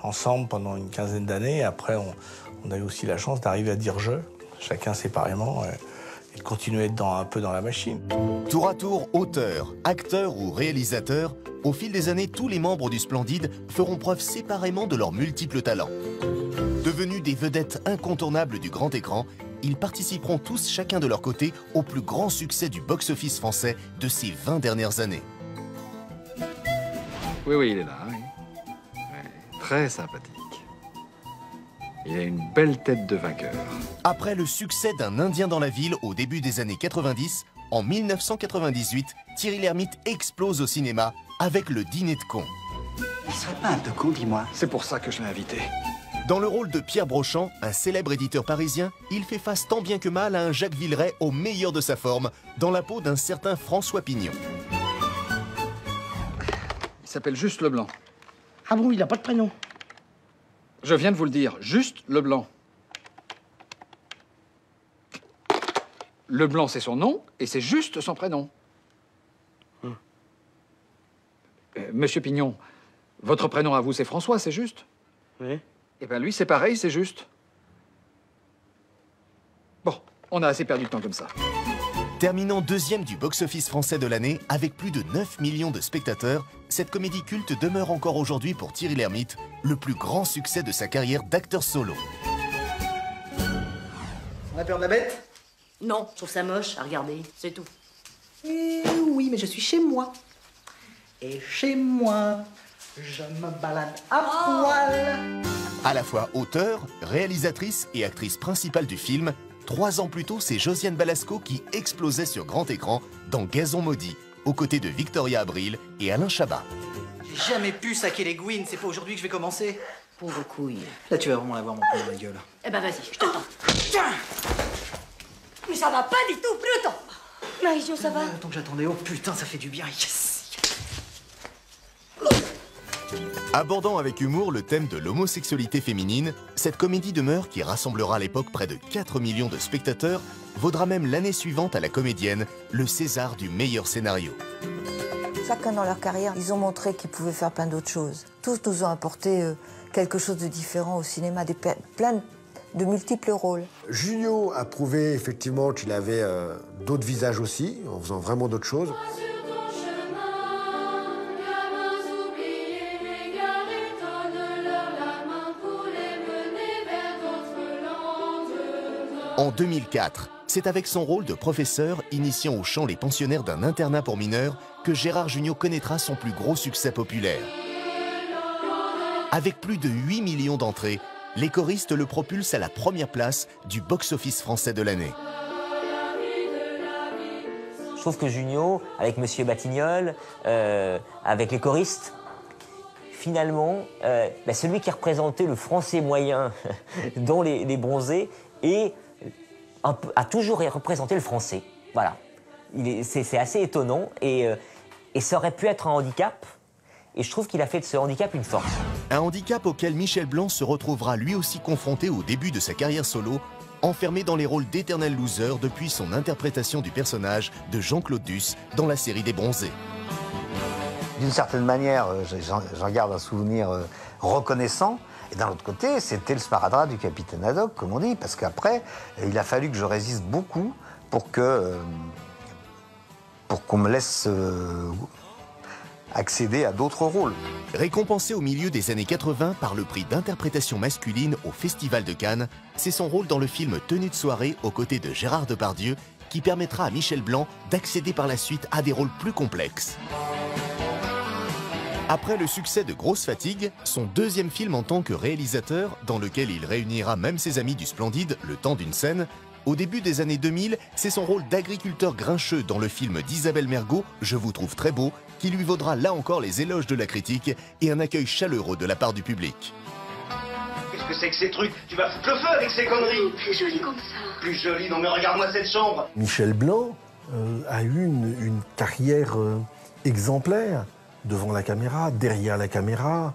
Speaker 10: ensemble, pendant une quinzaine d'années. Après, on a eu aussi la chance d'arriver à dire je, chacun séparément, et de continuer à être un peu dans la machine.
Speaker 1: Tour à tour, auteurs, acteurs ou réalisateurs, au fil des années, tous les membres du Splendide feront preuve séparément de leurs multiples talents. Devenus des vedettes incontournables du grand écran, ils participeront tous, chacun de leur côté, au plus grand succès du box-office français de ces 20 dernières années.
Speaker 25: Oui, il est là. Oui. Ouais, très sympathique. Il a une belle tête de vainqueur.
Speaker 1: Après le succès d'Un Indien dans la ville au début des années 90, en 1998, Thierry Lhermitte explose au cinéma avec Le Dîner de cons.
Speaker 25: Il serait pas un peu con, dis-moi. C'est pour ça que je l'ai invité.
Speaker 1: Dans le rôle de Pierre Brochant, un célèbre éditeur parisien, il fait face tant bien que mal à un Jacques Villeray au meilleur de sa forme, dans la peau d'un certain François Pignon.
Speaker 25: Il s'appelle Juste Leblanc.
Speaker 3: Ah bon, il n'a pas de prénom?
Speaker 25: Je viens de vous le dire, Juste Leblanc. Leblanc, c'est son nom, et c'est Juste son prénom. Monsieur Pignon, votre prénom à vous, c'est François, c'est juste?
Speaker 3: Oui.
Speaker 25: Eh bien, lui, c'est pareil, c'est juste. Bon, on a assez perdu de temps comme ça.
Speaker 1: Terminant deuxième du box-office français de l'année, avec plus de 9 millions de spectateurs, cette comédie culte demeure encore aujourd'hui pour Thierry Lhermitte le plus grand succès de sa carrière d'acteur solo.
Speaker 3: On a peur de la bête?
Speaker 6: Non, je trouve ça moche à regarder, c'est tout.
Speaker 3: Oui, mais je suis chez moi. Et chez moi, je me balade à poil.
Speaker 1: À la fois auteure, réalisatrice et actrice principale du film, 3 ans plus tôt, c'est Josiane Balasco qui explosait sur grand écran dans Gazon maudit, aux côtés de Victoria Abril et Alain Chabat.
Speaker 3: J'ai jamais pu saquer les Gwyn, c'est pas aujourd'hui que je vais commencer.
Speaker 6: Pauvre couille.
Speaker 3: Là, tu vas vraiment l'avoir, mon pauvre, dans la gueule.
Speaker 6: Eh ben vas-y, je t'attends.
Speaker 3: Tiens!
Speaker 6: Mais ça va pas du tout, plus autant. Marie-Jo, ça va?
Speaker 3: Tant que j'attendais, oh putain, ça fait du bien, yes!
Speaker 1: Abordant avec humour le thème de l'homosexualité féminine, cette comédie de mœurs qui rassemblera à l'époque près de 4 millions de spectateurs vaudra même l'année suivante à la comédienne le César du meilleur scénario.
Speaker 5: Chacun dans leur carrière, ils ont montré qu'ils pouvaient faire plein d'autres choses. Tous nous ont apporté quelque chose de différent au cinéma, plein de multiples rôles.
Speaker 23: Junio a prouvé effectivement qu'il avait d'autres visages aussi, en faisant vraiment d'autres choses.
Speaker 1: En 2004, c'est avec son rôle de professeur initiant au chant les pensionnaires d'un internat pour mineurs que Gérard Jugnot connaîtra son plus gros succès populaire. Avec plus de 8 millions d'entrées, les choristes le propulsent à la première place du box-office français de l'année.
Speaker 13: Je trouve que Jugnot, avec Monsieur Batignolles, avec les choristes, finalement, celui qui représentait le français moyen dans les bronzés a toujours représenté le français. Voilà. C'est assez étonnant et ça aurait pu être un handicap. Et je trouve qu'il a fait de ce handicap une force.
Speaker 1: Un handicap auquel Michel Blanc se retrouvera lui aussi confronté au début de sa carrière solo, enfermé dans les rôles d'éternel loser depuis son interprétation du personnage de Jean-Claude Duss dans la série des Bronzés.
Speaker 2: D'une certaine manière, j'en garde un souvenir reconnaissant. Et d'un autre côté, c'était le sparadrap du capitaine Haddock, comme on dit, parce qu'après, il a fallu que je résiste beaucoup pour qu'on me laisse accéder à d'autres rôles.
Speaker 1: Récompensé au milieu des années 80 par le prix d'interprétation masculine au Festival de Cannes, c'est son rôle dans le film Tenue de soirée aux côtés de Gérard Depardieu qui permettra à Michel Blanc d'accéder par la suite à des rôles plus complexes. Après le succès de Grosse Fatigue, son deuxième film en tant que réalisateur, dans lequel il réunira même ses amis du Splendide le temps d'une scène, au début des années 2000, c'est son rôle d'agriculteur grincheux dans le film d'Isabelle Mergo, Je vous trouve très beau, qui lui vaudra là encore les éloges de la critique et un accueil chaleureux de la part du public.
Speaker 16: Qu'est-ce que c'est que ces trucs? Tu vas foutre le feu avec ces conneries.
Speaker 14: C'est joli comme ça.
Speaker 16: Plus joli, non mais regarde-moi cette chambre.
Speaker 10: Michel Blanc a eu une carrière exemplaire. Devant la caméra, derrière la caméra,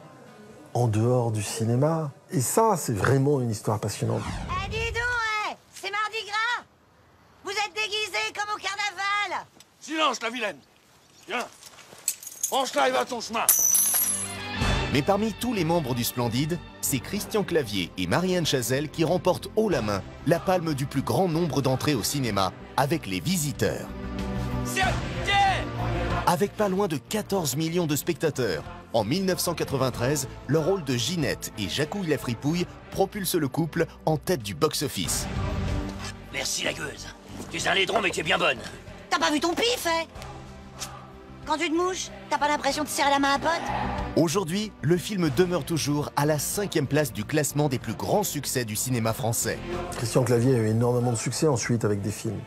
Speaker 10: en dehors du cinéma. Et ça, c'est vraiment une histoire passionnante.
Speaker 14: Eh, dis donc, c'est Mardi Gras. Vous êtes déguisés comme au carnaval.
Speaker 16: Silence, la vilaine. Viens. Branche-la et va à ton chemin.
Speaker 1: Mais parmi tous les membres du Splendide, c'est Christian Clavier et Marianne Chazelle qui remportent haut la main la palme du plus grand nombre d'entrées au cinéma avec Les Visiteurs. Avec pas loin de 14 millions de spectateurs, en 1993, le rôle de Ginette et Jacouille la fripouille propulse le couple en tête du box-office.
Speaker 21: Merci la gueuse. Tu es un laidron mais tu es bien bonne.
Speaker 14: T'as pas vu ton pif, hein? Quand tu te mouches, t'as pas l'impression de serrer la main à pote?
Speaker 1: Aujourd'hui, le film demeure toujours à la 5e place du classement des plus grands succès du cinéma français.
Speaker 10: Christian Clavier a eu énormément de succès ensuite avec des films.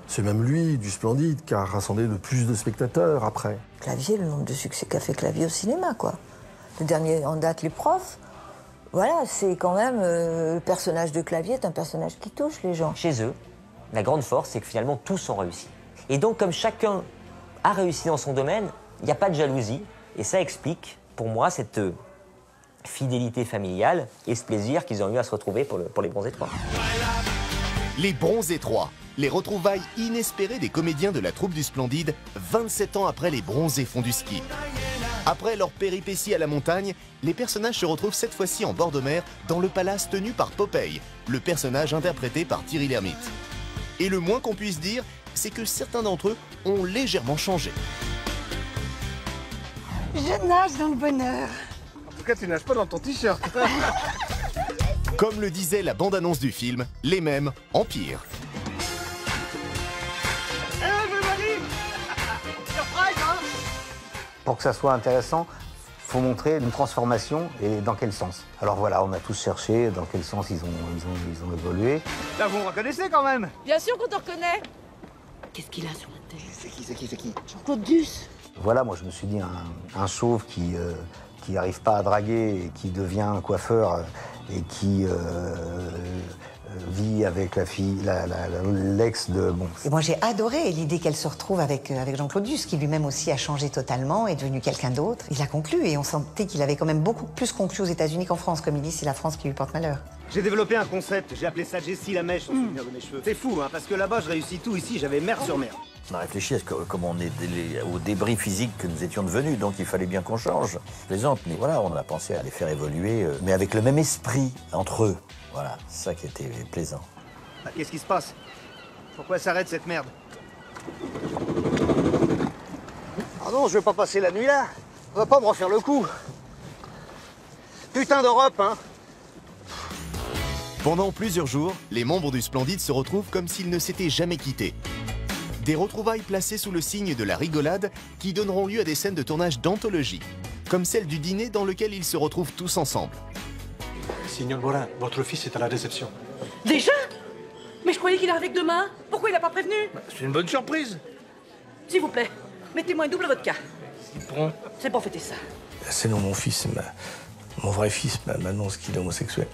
Speaker 10: C'est même lui, du Splendide, qui a rassemblé le plus de spectateurs après.
Speaker 5: Clavier, le nombre de succès qu'a fait Clavier au cinéma, quoi. Le dernier en date, Les Profs,
Speaker 15: Voilà, c'est quand même... le personnage de Clavier est un personnage qui touche les gens.
Speaker 13: Chez eux, la grande force, c'est que finalement, tous ont réussi. Et donc, comme chacun a réussi dans son domaine, il n'y a pas de jalousie. Et ça explique, pour moi, cette fidélité familiale et ce plaisir qu'ils ont eu à se retrouver pour les Bronzés 3.
Speaker 1: Les Bronzés 3, les retrouvailles inespérées des comédiens de la troupe du Splendide 27 ans après les Bronzés font du ski. Après leur péripétie à la montagne, les personnages se retrouvent cette fois-ci en bord de mer dans le palace tenu par Popeye, le personnage interprété par Thierry Lhermitte. Et le moins qu'on puisse dire, c'est que certains d'entre eux ont légèrement changé.
Speaker 6: Je nage dans le bonheur.
Speaker 16: En tout cas, tu nages pas dans ton t-shirt.
Speaker 1: Comme le disait la bande-annonce du film, les mêmes en pire.
Speaker 2: Pour que ça soit intéressant, il faut montrer une transformation et dans quel sens. Alors voilà, on a tous cherché dans quel sens ils ont évolué.
Speaker 16: Là, vous me reconnaissez quand même?
Speaker 20: Bien sûr qu'on te reconnaît.
Speaker 6: Qu'est-ce qu'il a sur la tête?
Speaker 16: C'est qui?
Speaker 6: Jean-Claude Duss.
Speaker 2: Voilà, moi je me suis dit, un chauve qui n'arrive pas à draguer et qui devient un coiffeur et qui vit avec la fille, l'ex de... Bon.
Speaker 5: Et moi j'ai adoré l'idée qu'elle se retrouve avec Jean-Claude Duss, qui lui-même aussi a changé totalement, est devenu quelqu'un d'autre. Il a conclu et on sentait qu'il avait quand même beaucoup plus conclu aux États-Unis qu'en France. Comme il dit, c'est la France qui lui porte malheur.
Speaker 16: J'ai développé un concept, j'ai appelé ça Jessie la mèche en souvenir de mes cheveux. C'est fou, hein, parce que là-bas je réussis tout, ici j'avais mer sur mer.
Speaker 8: On a réfléchi à comment on est au débris physique que nous étions devenus, donc il fallait bien qu'on change. Je plaisante, mais voilà, on a pensé à les faire évoluer, mais avec le même esprit entre eux. Voilà, c'est ça qui était plaisant.
Speaker 16: Bah, qu'est-ce qui se passe? Pourquoi s'arrête cette merde? Ah non, je veux pas passer la nuit là. On va pas me refaire le coup. Putain d'Europe, hein.
Speaker 1: Pendant plusieurs jours, les membres du Splendide se retrouvent comme s'ils ne s'étaient jamais quittés. Des retrouvailles placées sous le signe de la rigolade qui donneront lieu à des scènes de tournage d'anthologie, comme celle du dîner dans lequel ils se retrouvent tous ensemble.
Speaker 17: Signor Borin, votre fils est à la réception.
Speaker 20: Déjà? Mais je croyais qu'il arrivait que demain. Pourquoi il n'a pas prévenu?
Speaker 16: C'est une bonne surprise.
Speaker 20: S'il vous plaît, mettez-moi une double vodka.
Speaker 17: Bon.
Speaker 20: C'est pour fêter ça.
Speaker 10: C'est non, mon fils, mon vrai fils m'annonce qu'il est homosexuel.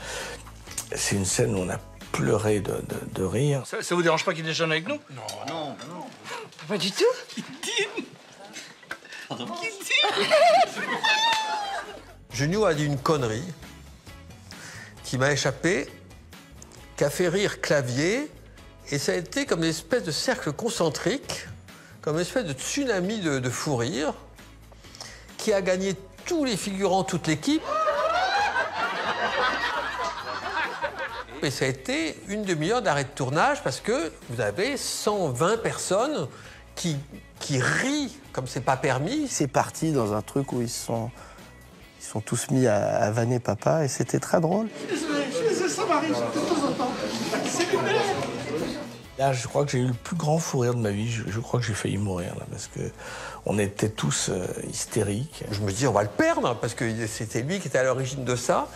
Speaker 10: C'est une scène où on a pleuré de rire.
Speaker 16: Ça vous dérange pas qu'il déjeune avec nous?
Speaker 17: Non.
Speaker 20: Pas du tout.
Speaker 9: Junio a dit une connerie qui m'a échappé, qui a fait rire Clavier, et ça a été comme une espèce de cercle concentrique, comme une espèce de tsunami de fou rire, qui a gagné tous les figurants, toute l'équipe. Et ça a été une demi-heure d'arrêt de tournage parce que vous avez 120 personnes qui rient comme c'est pas permis.
Speaker 10: C'est parti dans un truc où ils sont tous mis à vanner papa et c'était très drôle.
Speaker 3: Ça m'arrive de temps en temps. C'est
Speaker 10: Là, je crois que j'ai eu le plus grand fou rire de ma vie. Je crois que j'ai failli mourir là parce que on était tous hystériques.
Speaker 9: Je me dis on va le perdre parce que c'était lui qui était à l'origine de ça.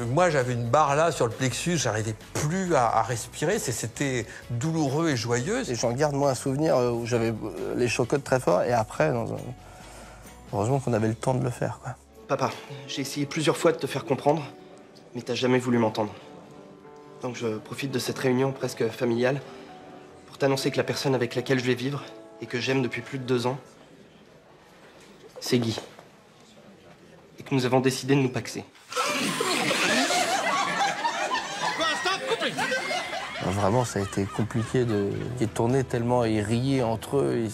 Speaker 9: Moi, j'avais une barre là sur le plexus, j'arrivais plus à respirer, c'était douloureux et joyeux.
Speaker 10: Et j'en garde moi un souvenir où j'avais les chocottes très forts et après, heureusement qu'on avait le temps de le faire, quoi.
Speaker 18: Papa, j'ai essayé plusieurs fois de te faire comprendre, mais t'as jamais voulu m'entendre. Donc je profite de cette réunion presque familiale pour t'annoncer que la personne avec laquelle je vais vivre et que j'aime depuis plus de 2 ans, c'est Guy. Et que nous avons décidé de nous paxer.
Speaker 10: Vraiment, ça a été compliqué de tourner tellement ils riaient entre eux.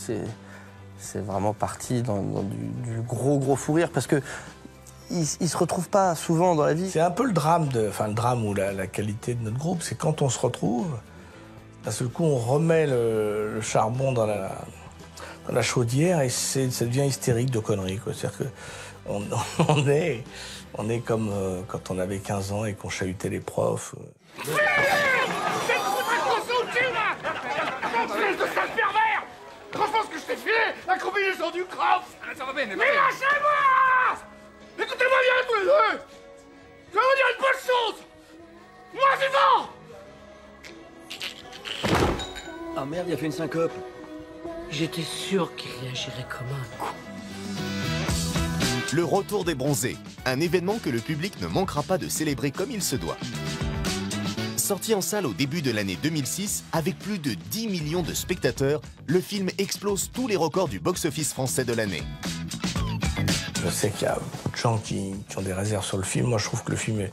Speaker 10: C'est vraiment parti dans du gros fou rire parce que ils se retrouvent pas souvent dans la vie. C'est un peu le drame, le drame ou la qualité de notre groupe, c'est quand on se retrouve, d'un seul coup on remet le charbon dans la chaudière et ça devient hystérique de conneries, quoi. C'est-à-dire que on est comme quand on avait 15 ans et qu'on chahutait les profs.
Speaker 3: Franchement, ce que je t'ai filé, la combinaison du craft. Ça va bien, mais lâchez-moi! Écoutez-moi bien tous les deux! Je vais vous dire une bonne chose! Moi vivant!
Speaker 18: Ah merde, il a fait une syncope.
Speaker 20: J'étais sûr qu'il réagirait comme un con.
Speaker 1: Le retour des bronzés, un événement que le public ne manquera pas de célébrer comme il se doit. Sorti en salle au début de l'année 2006, avec plus de 10 millions de spectateurs, le film explose tous les records du box-office français de l'année.
Speaker 4: Je sais qu'il y a beaucoup de gens qui ont des réserves sur le film. Moi, je trouve que le film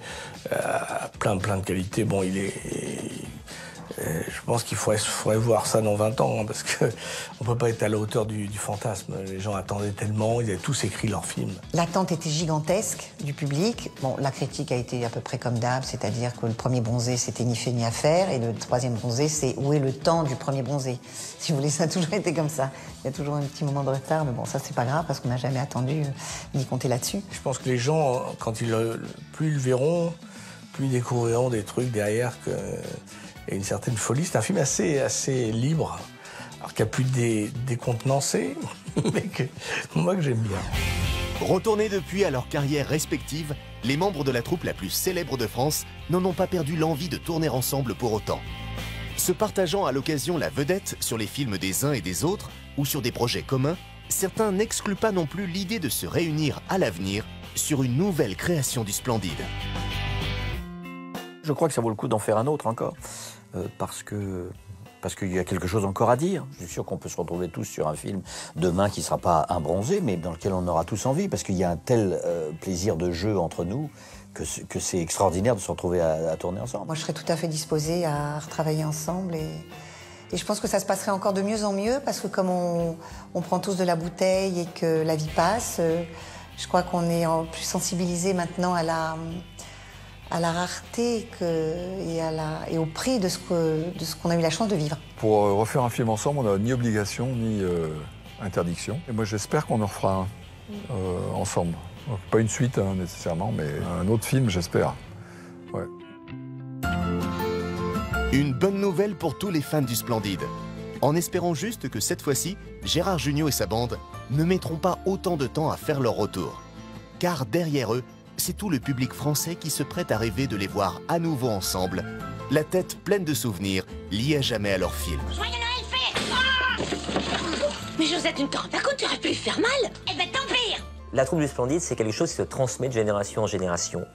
Speaker 4: a plein de qualités. Bon, je pense qu'il faudrait voir ça dans 20 ans, hein, parce qu'on ne peut pas être à la hauteur du fantasme. Les gens attendaient tellement, ils avaient tous écrit leur film.
Speaker 5: L'attente était gigantesque du public. Bon, la critique a été à peu près comme d'hab, c'est-à-dire que le premier bronzé, c'était ni fait ni à faire, et le troisième bronzé, c'est où est le temps du premier bronzé. Si vous voulez, ça a toujours été comme ça. Il y a toujours un petit moment de retard, mais bon, ça, c'est pas grave, parce qu'on n'a jamais attendu ni compté là-dessus.
Speaker 4: Je pense que les gens, plus ils le verront, plus ils découvriront des trucs derrière et une certaine folie. C'est un film assez libre, alors qu'il n'y a plus décontenancé, mais moi que j'aime bien.
Speaker 1: Retournés depuis à leur carrière respective, les membres de la troupe la plus célèbre de France n'en ont pas perdu l'envie de tourner ensemble pour autant. Se partageant à l'occasion la vedette sur les films des uns et des autres, ou sur des projets communs, certains n'excluent pas non plus l'idée de se réunir à l'avenir sur une nouvelle création du Splendide.
Speaker 8: Je crois que ça vaut le coup d'en faire un autre encore, parce qu'il y a quelque chose encore à dire. Je suis sûr qu'on peut se retrouver tous sur un film demain qui ne sera pas un bronzé, mais dans lequel on aura tous envie, parce qu'il y a un tel plaisir de jeu entre nous que c'est extraordinaire de se retrouver à tourner ensemble.
Speaker 5: Moi, je serais tout à fait disposée à retravailler ensemble et je pense que ça se passerait encore de mieux en mieux, parce que comme on prend tous de la bouteille et que la vie passe, je crois qu'on est plus sensibilisés maintenant à la rareté et au prix de ce qu'on a eu la chance de vivre.
Speaker 12: Pour refaire un film ensemble, on n'a ni obligation ni interdiction. Et moi, j'espère qu'on en refera un ensemble. Donc, pas une suite nécessairement, mais un autre film, j'espère. Ouais.
Speaker 1: Une bonne nouvelle pour tous les fans du Splendide. En espérant juste que cette fois-ci, Gérard Jugnot et sa bande ne mettront pas autant de temps à faire leur retour. Car derrière eux, c'est tout le public français qui se prête à rêver de les voir à nouveau ensemble, la tête pleine de souvenirs liés à jamais à leur film.
Speaker 14: Joyeux Noël, fait ah. Mais Josette, une corde à coup, tu aurais pu lui faire mal. Eh ben, tant pire.
Speaker 13: La troupe du Splendide, c'est quelque chose qui se transmet de génération en génération,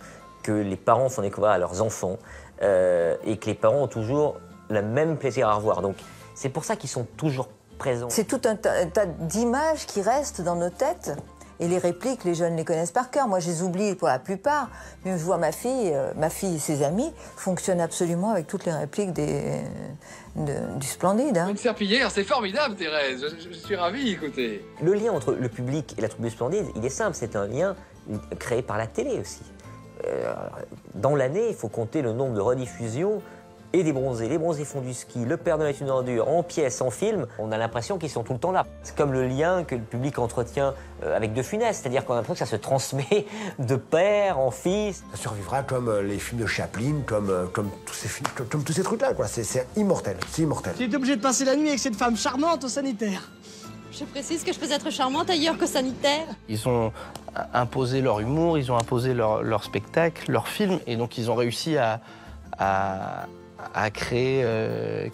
Speaker 13: que les parents font découvrir à leurs enfants, et que les parents ont toujours le même plaisir à revoir. Donc, c'est pour ça qu'ils sont toujours présents.
Speaker 15: C'est tout un tas d'images qui restent dans nos têtes. Et les répliques, les jeunes les connaissent par cœur. Moi, je les oublie pour la plupart. Mais je vois ma fille et ses amis fonctionnent absolument avec toutes les répliques du Splendide. Hein.
Speaker 11: Une serpillière, c'est formidable, Thérèse. Je suis ravi, écoutez.
Speaker 13: Le lien entre le public et la troupe du Splendide, il est simple. C'est un lien créé par la télé aussi. Dans l'année, il faut compter le nombre de rediffusions et des bronzés. Les bronzés font du ski, le Père Noël est une ordure, en pièces, en film. On a l'impression qu'ils sont tout le temps là. C'est comme le lien que le public entretient avec De Funès, c'est-à-dire qu'on a l'impression que ça se transmet de père en fils.
Speaker 23: Ça survivra comme les films de Chaplin, comme tous ces films, comme tous ces trucs-là, quoi. C'est immortel, c'est immortel.
Speaker 3: Tu es obligé de passer la nuit avec cette femme charmante au sanitaire.
Speaker 6: Je précise que je peux être charmante ailleurs qu'au sanitaire.
Speaker 19: Ils ont imposé leur humour, ils ont imposé leur spectacle, leur film, et donc ils ont réussi à créer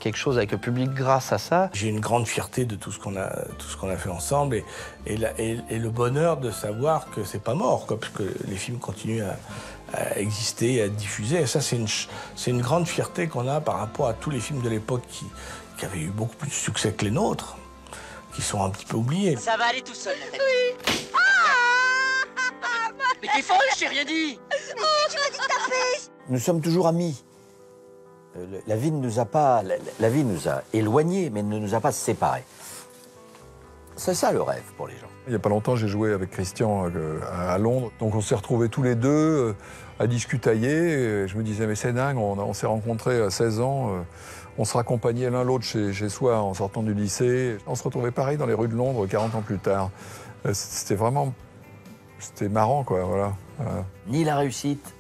Speaker 19: quelque chose avec le public grâce à ça.
Speaker 4: J'ai une grande fierté de tout ce qu'on a fait ensemble et le bonheur de savoir que c'est pas mort, quoi, parce que les films continuent à exister, à être diffusés. Et ça, c'est une grande fierté qu'on a par rapport à tous les films de l'époque qui avaient eu beaucoup plus de succès que les nôtres, qui sont un petit peu oubliés.
Speaker 3: Ça va aller tout seul.
Speaker 14: Oui.
Speaker 3: Mais t'es folle, j'ai rien dit.
Speaker 14: Mais tu m'as dit de taper.
Speaker 8: Nous sommes toujours amis. La vie nous a éloignés, mais ne nous a pas séparés. C'est ça le rêve pour les gens.
Speaker 12: Il n'y a pas longtemps, j'ai joué avec Christian à Londres. Donc on s'est retrouvés tous les deux à discutailler. Et je me disais, mais c'est dingue, on s'est rencontrés à 16 ans. On se raccompagnait l'un l'autre chez soi en sortant du lycée. On se retrouvait pareil dans les rues de Londres 40 ans plus tard. C'était marrant, quoi, voilà.
Speaker 8: Ni la réussite,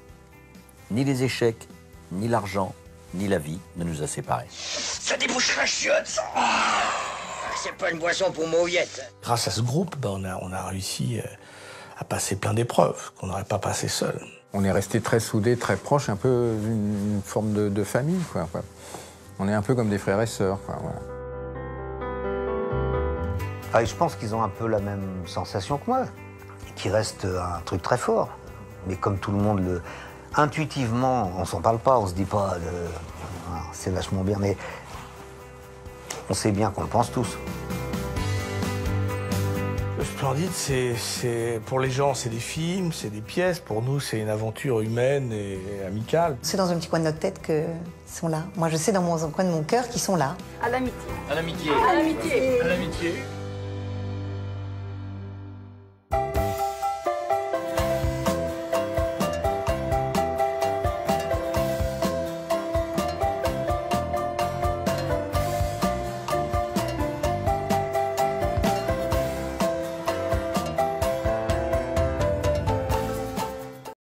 Speaker 8: ni les échecs, ni l'argent, ni la vie ne nous a séparés.
Speaker 3: Ça débouche la chiotte, ça. C'est pas une boisson pour mauviette.
Speaker 4: Grâce à ce groupe, on a réussi à passer plein d'épreuves qu'on n'aurait pas passé seul.
Speaker 25: On est restés très soudés, très proches, un peu une forme de famille, quoi. On est un peu comme des frères et sœurs, quoi, voilà.
Speaker 2: Ah, je pense qu'ils ont un peu la même sensation que moi. qui reste un truc très fort. Mais comme tout le monde le... Intuitivement, on s'en parle pas, on se dit pas c'est vachement bien, mais on sait bien qu'on le pense tous.
Speaker 4: Le Splendide, c'est pour les gens, c'est des films, c'est des pièces. Pour nous, c'est une aventure humaine et amicale.
Speaker 5: C'est dans un petit coin de notre tête qu'ils sont là. Moi, je sais dans un coin de mon cœur qu'ils sont là.
Speaker 6: À l'amitié.
Speaker 4: À l'amitié.
Speaker 6: À l'amitié.
Speaker 4: À l'amitié.